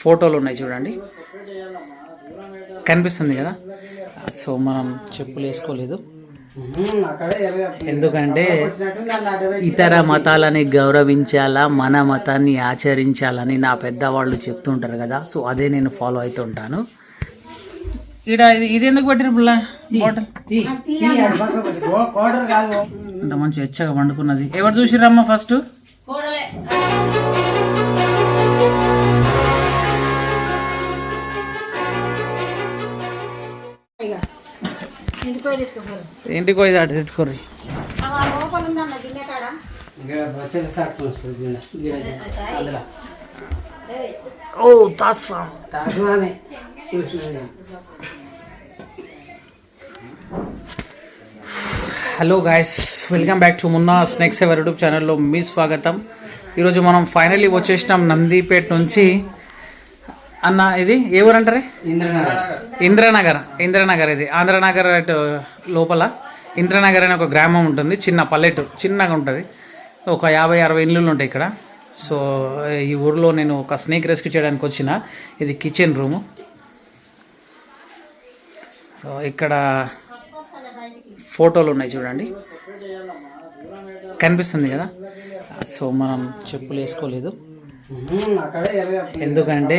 ఫోటోలు ఉన్నాయి చూడండి, కనిపిస్తుంది కదా. సో మనం చెప్పులు వేసుకోలేదు, ఎందుకంటే ఇతర మతాలని గౌరవించాలా, మన మతాన్ని ఆచరించాలని నా పెద్దవాళ్ళు చెప్తుంటారు కదా. సో అదే నేను ఫాలో అవుతుంటాను. ఇది ఎందుకు పెట్టిరు పిల్ల బాటిల్? అంత మంచి ఎచ్చగా వండుకున్నది. ఎవరు చూసిరమ్మా ఫస్ట్? ఇంటికి పోయి అటు తెచ్చుకోర్రి. ఓ తాస్ఫా. Hello guys, welcome back to Munna snakes ever YouTube ఛానల్లో మీ స్వాగతం. ఈరోజు మనం ఫైనల్లీ వచ్చేసినాం నందిపేట నుంచి. అన్న ఇది ఏ ఊరు అంటారే? ఇంద్రనగర్. ఇది ఆంధ్రనగర్ లోపల ఇంద్రనగర్ అనే ఒక గ్రామం ఉంటుంది, చిన్న పల్లెటూరు, చిన్నగా ఉంటుంది. ఒక 50-60 ఇళ్ళు ఉంటాయి ఇక్కడ. సో ఈ ఊరిలో నేను ఒక స్నేక్ రెస్క్యూ చేయడానికి వచ్చిన. ఇది కిచెన్ రూము. సో ఇక్కడ ఫోటోలు ఉన్నాయి చూడండి, కనిపిస్తుంది కదా. సో మనం చెప్పులు వేసుకోలేదు, ఎందుకంటే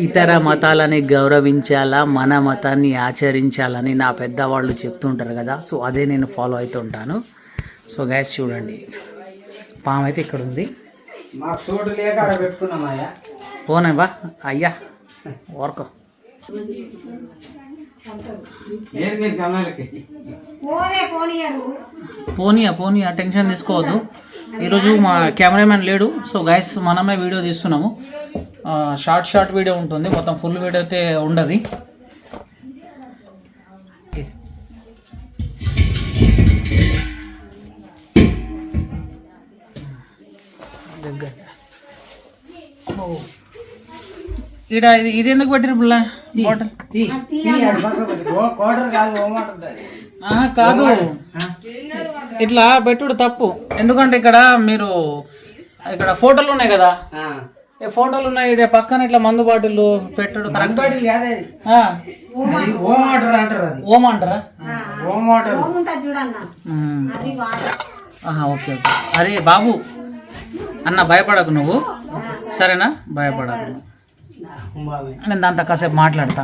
ఇతర మతాలని గౌరవించాలా, మన మతాన్ని ఆచరించాలని నా పెద్దవాళ్ళు చెప్తుంటారు కదా. సో అదే నేను ఫాలో అవుతుంటాను. సో గైస్ చూడండి, పాము అయితే ఇక్కడ ఉంది. పోనా బా అయ్యా ఓర్కో. పోనీయా, టెన్షన్ తీసుకోవద్దు. ఈరోజు మా కెమెరామెన్ లేడు. సో గైస్ మనమే వీడియో తీస్తున్నాము. షార్ట్ వీడియో ఉంటుంది, మొత్తం ఫుల్ వీడియో అయితే ఉండదు. ఇది ఎందుకు పెట్టిరు పిల్ల బాటిల్? కాదు, ఇట్లా పెట్టుడు తప్పు. ఎందుకంటే ఇక్కడ మీరు ఇక్కడ ఫోటోలు ఉన్నాయి కదా, ఫోటోలు ఉన్నాయి, ఇదే పక్కన ఇట్లా మందు బాటిల్ పెట్టుడు కరెక్ట్. ఓం అంటారా? ఓకే. అరే బాబు అన్న, భయపడకు నువ్వు, సరేనా? భయపడకు. నేను దాంతో కాసేపు మాట్లాడతా.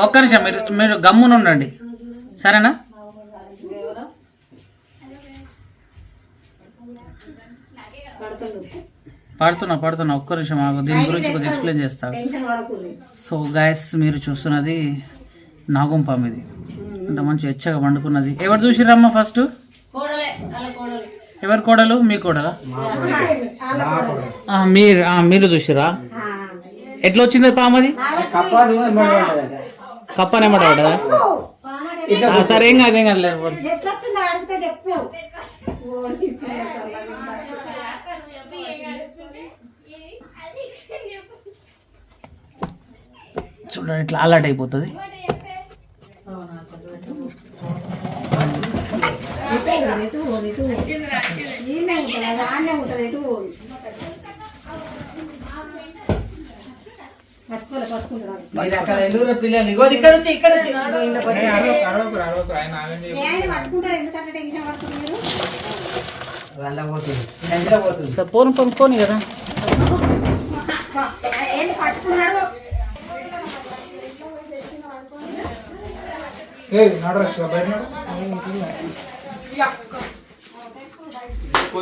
ఒక్క నిమిషం, మీరు గమ్మున ఉండండి, సరేనా? పడుతున్నా ఒక్క నిమిషం ఆగు, దీని గురించి కొద్దిగా ఎక్స్ప్లెయిన్ చేస్తా. సో గాయస్ మీరు చూస్తున్నది నాగుంపాము. ఇది అంత మంచి ఎచ్చగా వండుకున్నది. ఎవరు చూసిరమ్మా ఫస్ట్? ఎవరు కోడలు? మీ కోడలా? మీరు చూసిరా? ఎట్లా వచ్చింది పామది? కప్పనేమాట పడ్డదా? సరే ఏం కాదు. చూడండి ఇట్లా అలర్ట్ అయిపోతుంది. పోనీ కదా.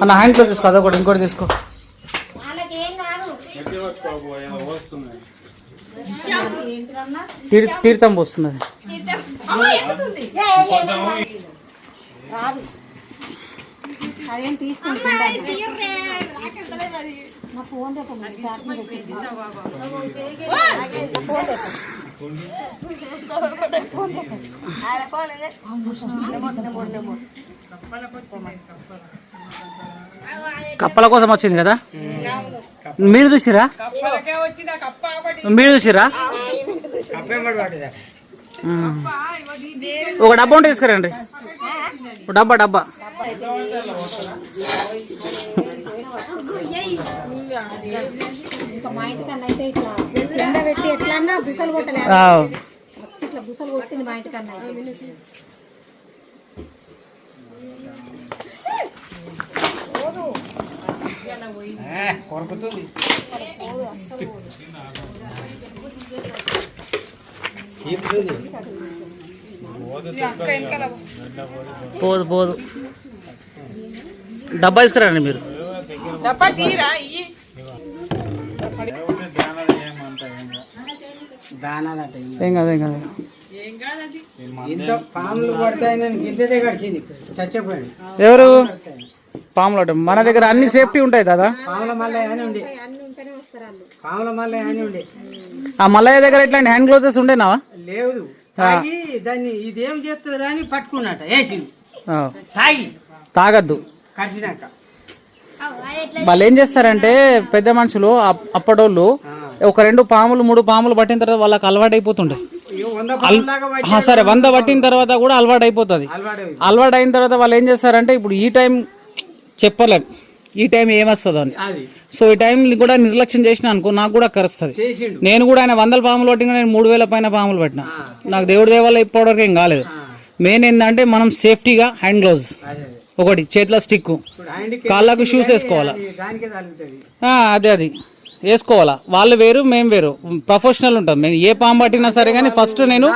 అన్న హ్యాండ్లో తీసుకో, అదొకటి ఇంకోటి తీసుకో. తీర్థం పోస్తున్నది. కప్పల కోసం వచ్చింది కదా. మీరు చూసిరా? ఒక డబ్బా ఉంటే తీసుకురండి. డబ్బా ఇంకా మా ఇంటికన్నా అయితే ఇట్లా ఎండ పెట్టి ఎట్లా బుసలు కొట్టలేదు, ఇట్లా బుసలు కొట్టింది మా ఇంటికన్నా. కొరుకుతుంది. పోదు పోదు. డబ్బా తీసుకురండి మీరు. ఏం కాదు ఏం కాదు. పాములు పడతాయని గింజదే కడిచింది, చచ్చిపోయాడు. ఎవరు పాములు అంటే మన దగ్గర అన్ని సేఫ్టీ ఉంటాయి కదా. పాముల మల్లయ్య అని ఉండే, పాముల మల్లయ్య అని ఉండే. ఆ మల్లయ్య దగ్గర ఇట్లాంటి హ్యాండ్ గ్లోజెస్ ఉండేనావా? లేదు, తాగి దాన్ని ఇదేం చేస్తుంది అని పట్టుకున్నట్ట వేసింది. తాగి తాగద్దు. కడిచినాక వాళ్ళు ఏం చేస్తారంటే పెద్ద మనుషులు అప్పటోళ్ళు ఒక 2 పాములు 3 పాములు పట్టిన తర్వాత వాళ్ళకి అలవాటు అయిపోతుంటాయి. సరే 100 పట్టిన తర్వాత కూడా అలవాటు అయిపోతుంది. అలవాటు అయిన తర్వాత వాళ్ళు ఏం చేస్తారంటే ఇప్పుడు ఈ టైం చెప్పలేం ఈ టైం ఏమొస్తుందో అని. సో ఈ టైం కూడా నిర్లక్ష్యం చేసిన అనుకో నాకు కూడా కరుస్తుంది. నేను కూడా ఆయన 100 పాములు పట్టిన నేను 3000 పైన పాములు పట్టిన. నాకు దేవుడి దేవాల ఇప్పటివరకు ఏం కాలేదు. మెయిన్ ఏంటంటే మనం సేఫ్టీగా హ్యాండ్ గ్లౌజ్ ఒకటి, చేతిలో స్టిక్, కాళ్ళకు షూస్ వేసుకోవాలా. అదే అది వేసుకోవాలా. వాళ్ళు వేరు మేము వేరు, ప్రొఫెషనల్ ఉంటాం. మేము ఏ పాము పట్టినా సరే కానీ ఫస్ట్ నేను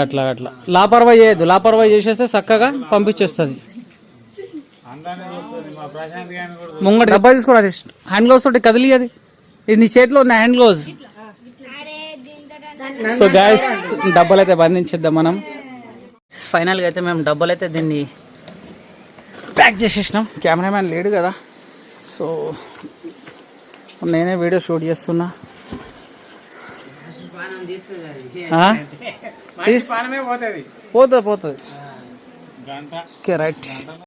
అట్లా అట్లా లాపర్వాయి చేయొద్దు. లాపర్వాయి చేసేస్తే చక్కగా పంపించేస్తుంది. ముంగట డబ్బా తీసుకోవాలి. హ్యాండ్ గ్లౌస్ తోటి కదిలి అది. ఇది నీ చేతిలో ఉన్న హ్యాండ్ గ్లౌజ్. సో గాయస్ డబ్బాలు అయితే బంధించేద్దాం మనం. ఫైనల్గా అయితే మేము డబ్బాలు అయితే దీన్ని ప్యాక్ చేసేసినాం. కెమెరామ్యాన్ లేడు కదా, సో నేనే వీడియో షూట్ చేస్తున్నా. పోతుంది పోతుంది. Okay right.